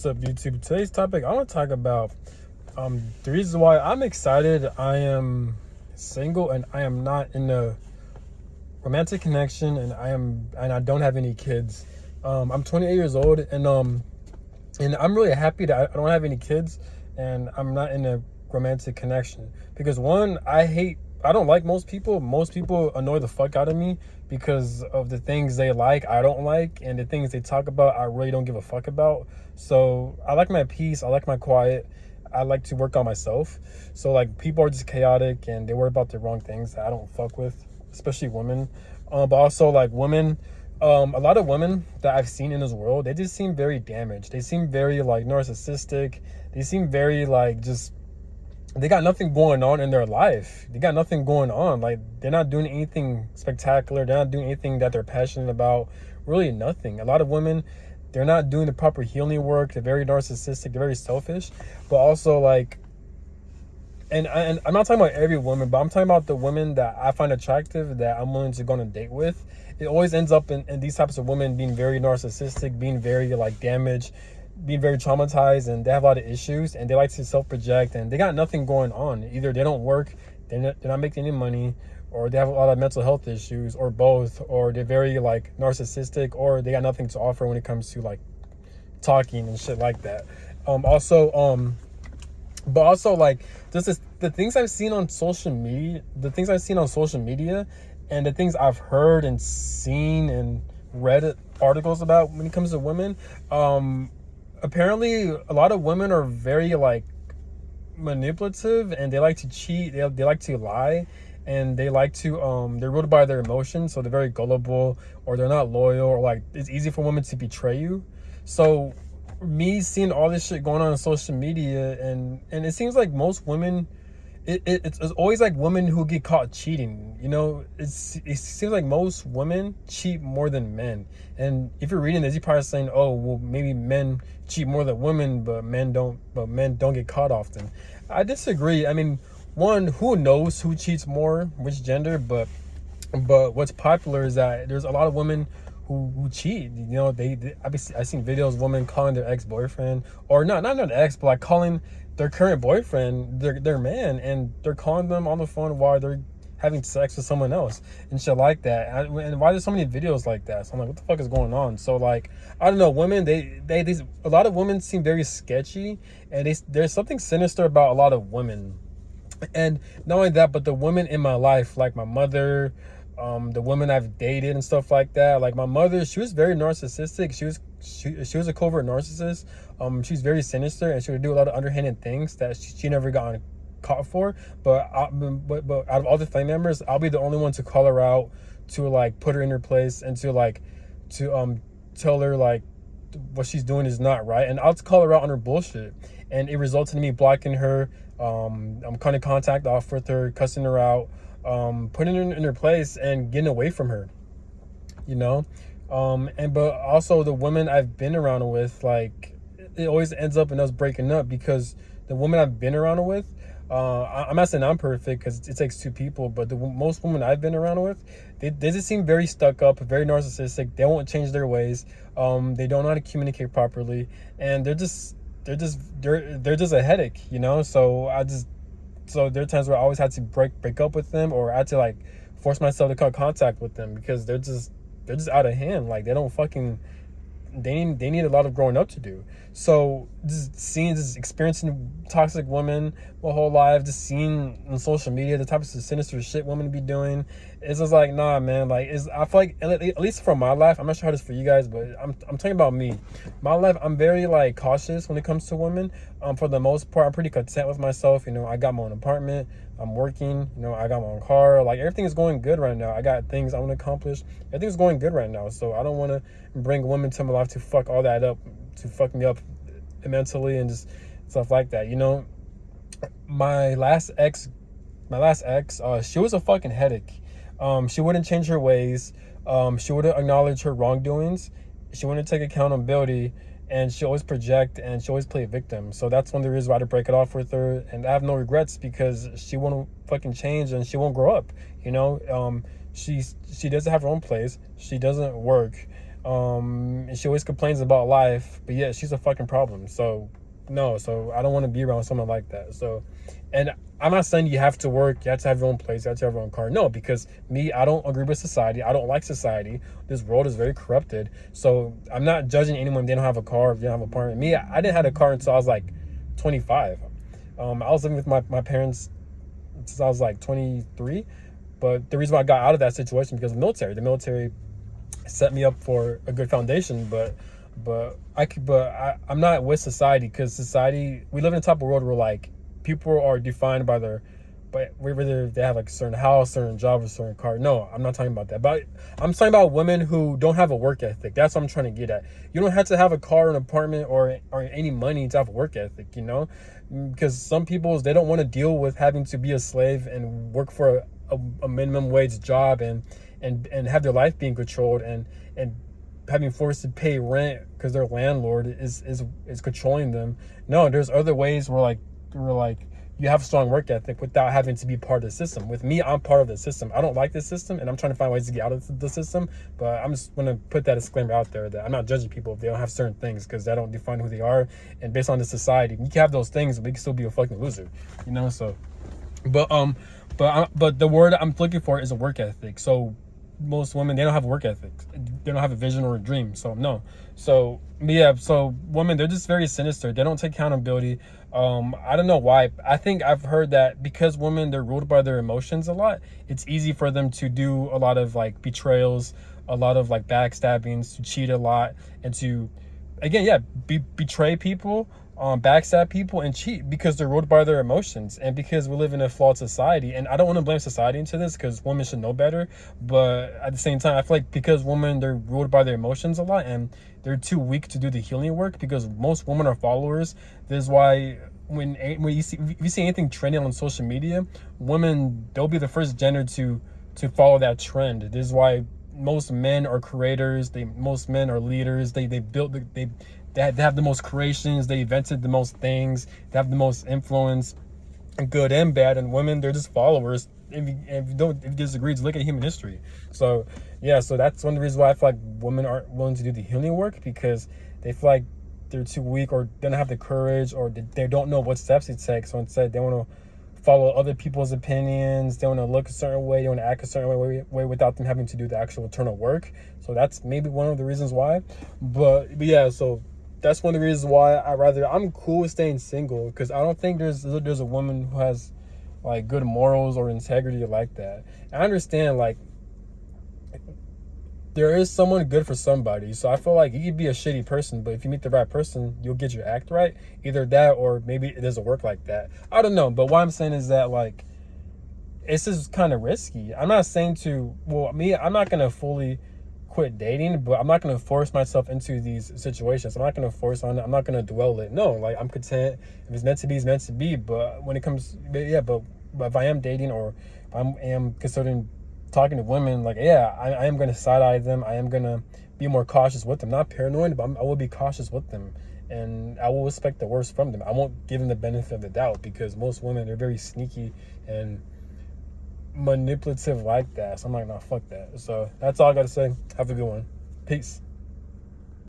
What's up, YouTube? Today's topic, I want to talk about the reasons why I'm excited. I am single and I am not in a romantic connection, and I don't have any kids. I'm 28 years old, and I'm really happy that I don't have any kids, and I'm not in a romantic connection because one, I don't like most people. Most people annoy the fuck out of me because of the things they like, I don't like, and the things they talk about, I really don't give a fuck about. So I like my peace. I like my quiet. I like to work on myself. So like people are just chaotic and they worry about the wrong things that I don't fuck with, especially women. But also like women, a lot of women that I've seen in this world, they just seem very damaged. They seem very like narcissistic. They seem very like just, they got nothing going on in their life. They got nothing going on. Like they're not doing anything spectacular. They're not doing anything that they're passionate about. Really nothing. A lot of women, they're not doing the proper healing work. They're very narcissistic. They're very selfish. But also like, and I'm not talking about every woman, but I'm talking about the women that I find attractive, that I'm willing to go on a date with. It always ends up in these types of women being very narcissistic, being very like damaged, being very traumatized, and they have a lot of issues, and they like to self-project, and they got nothing going on. Either they don't work, they're not making any money, or they have a lot of mental health issues, or both, or they're very like narcissistic, or they got nothing to offer when it comes to like talking and shit like that. But also like the things I've seen on social media, and the things I've heard and seen and read articles about when it comes to women, apparently a lot of women are very like manipulative, and they like to cheat, they like to lie, and they like to they're ruled by their emotions, so they're very gullible, or they're not loyal, or like it's easy for women to betray you. So me seeing all this shit going on social media, and it seems like most women, it's always like women who get caught cheating, you know. It seems like most women cheat more than men. And if you're reading this, you're probably saying, oh well, maybe men cheat more than women, but men don't get caught often. I disagree. I mean, one, who knows who cheats more, which gender, but what's popular is that there's a lot of women who cheat. You know, I've seen videos of women calling their ex-boyfriend, or not an ex, but like calling their current boyfriend their man, and they're calling them on the phone while they're having sex with someone else and shit like that. And why there's so many videos like that? So I'm like, what the fuck is going on? So like, I don't know, women, a lot of women seem very sketchy, and there's something sinister about a lot of women. And not only that, but the women in my life, like my mother, the women I've dated and stuff like that. Like my mother, she was very narcissistic. She was a covert narcissist. She's very sinister, and she would do a lot of underhanded things that she never got caught for. But out of all the family members, I'll be the only one to call her out, to like put her in her place, and to tell her like what she's doing is not right. And I'll call her out on her bullshit, and it resulted in me blocking her. I'm cutting contact off with her, cussing her out, putting her in her place, and getting away from her, you know. But also the women I've been around with, like it always ends up in us breaking up, because the women I've been around with, I'm not saying I'm perfect, because it takes two people, but most women I've been around with, they just seem very stuck up, very narcissistic. They won't change their ways. They don't know how to communicate properly, and they're just a headache, you know. So there are times where I always had to break up with them, or I had to like force myself to cut contact with them, because they're just out of hand. Like they don't fucking, they need a lot of growing up to do. So just experiencing toxic women my whole life, just seeing on social media the types of sinister shit women be doing, it's just like, nah man, like I feel like, at least for my life, I'm not sure how it is for you guys, but I'm talking about me. My life, I'm very like cautious when it comes to women. For the most part, I'm pretty content with myself. You know, I got my own apartment, I'm working, you know, I got my own car, like everything is going good right now. I got things I want to accomplish. Everything's going good right now. So I don't want to bring women to my life to fuck all that up, to fuck me up mentally and just stuff like that, you know. My last ex, she was a fucking headache. She wouldn't change her ways. She wouldn't acknowledge her wrongdoings. She wouldn't take accountability, and she always project, and she always play victim. So that's one of the reasons why to break it off with her. And I have no regrets, because she won't fucking change, and she won't grow up, you know. She doesn't have her own place. She doesn't work. And she always complains about life, but yeah, she's a fucking problem. So no, so I don't want to be around someone like that. So, and I'm not saying you have to work, you have to have your own place, you have to have your own car. No, because me, I don't agree with society. I don't like society. This world is very corrupted. So I'm not judging anyone if they don't have a car, if they don't have an apartment. Me, I didn't have a car until I was like 25. I was living with my parents since I was like 23. But the reason why I got out of that situation because of the military set me up for a good foundation. I'm not with society because society, we live in a type of world where like people are defined by their, but whether they have like a certain house, certain job, or certain car. No, I'm not talking about that. But I'm talking about women who don't have a work ethic. That's what I'm trying to get at. You don't have to have a car, an apartment, or any money to have a work ethic. You know, because some people, they don't want to deal with having to be a slave and work for a minimum wage job and have their life being controlled and having forced to pay rent because their landlord is controlling them. No, there's other ways where you have a strong work ethic without having to be part of the system. With me, I'm part of the system. I don't like this system, and I'm trying to find ways to get out of the system. But I'm just going to put that disclaimer out there that I'm not judging people if they don't have certain things because that don't define who they are. And based on the society, you can have those things, but you can still be a fucking loser. You know, so. But the word I'm looking for is a work ethic. So most women, they don't have work ethics. They don't have a vision or a dream. So no. So yeah. So women, they're just very sinister. They don't take accountability. I don't know why. I think I've heard that because women, they're ruled by their emotions a lot. It's easy for them to do a lot of like betrayals, a lot of like backstabbings, to cheat a lot, and to, again, yeah, betray people, backstab people, and cheat because they're ruled by their emotions, and because we live in a flawed society. And I don't want to blame society into this because women should know better, but at the same time, I feel like because women, they're ruled by their emotions a lot, and they're too weak to do the healing work because most women are followers. This is why when you see, if you see anything trending on social media, women, they'll be the first gender to follow that trend. This is why most men are creators. Most men are leaders. They built they have the most creations. They invented the most things. They have the most influence, good and bad. And women, they're just followers. If you disagree, just look at human history. So yeah, so that's one of the reasons why I feel like women aren't willing to do the healing work, because they feel like they're too weak, or they don't have the courage, or they don't know what steps to take. So instead, they want to follow other people's opinions. They want to look a certain way. They want to act a certain way without them having to do the actual internal work. So that's maybe one of the reasons why. But yeah, so that's one of the reasons why I'm cool with staying single, because I don't think there's a woman who has like good morals or integrity like that. I understand like there is someone good for somebody. So I feel like you could be a shitty person, but if you meet the right person, you'll get your act right. Either that, or maybe it doesn't work like that. I don't know. But what I'm saying is that like it's just kind of risky. I'm not saying I'm not gonna fully quit dating, but I'm not gonna force myself into these situations. I'm not gonna force on it. I'm not gonna dwell it. No, like I'm content. If it's meant to be, it's meant to be. But when it comes, yeah, but if I am dating, or if I am considering talking to women, like, yeah, I am going to side-eye them. I am going to be more cautious with them. Not paranoid, but I will be cautious with them. And I will expect the worst from them. I won't give them the benefit of the doubt, because most women are very sneaky and manipulative like that. So I'm like, nah, fuck that. So that's all I got to say. Have a good one. Peace.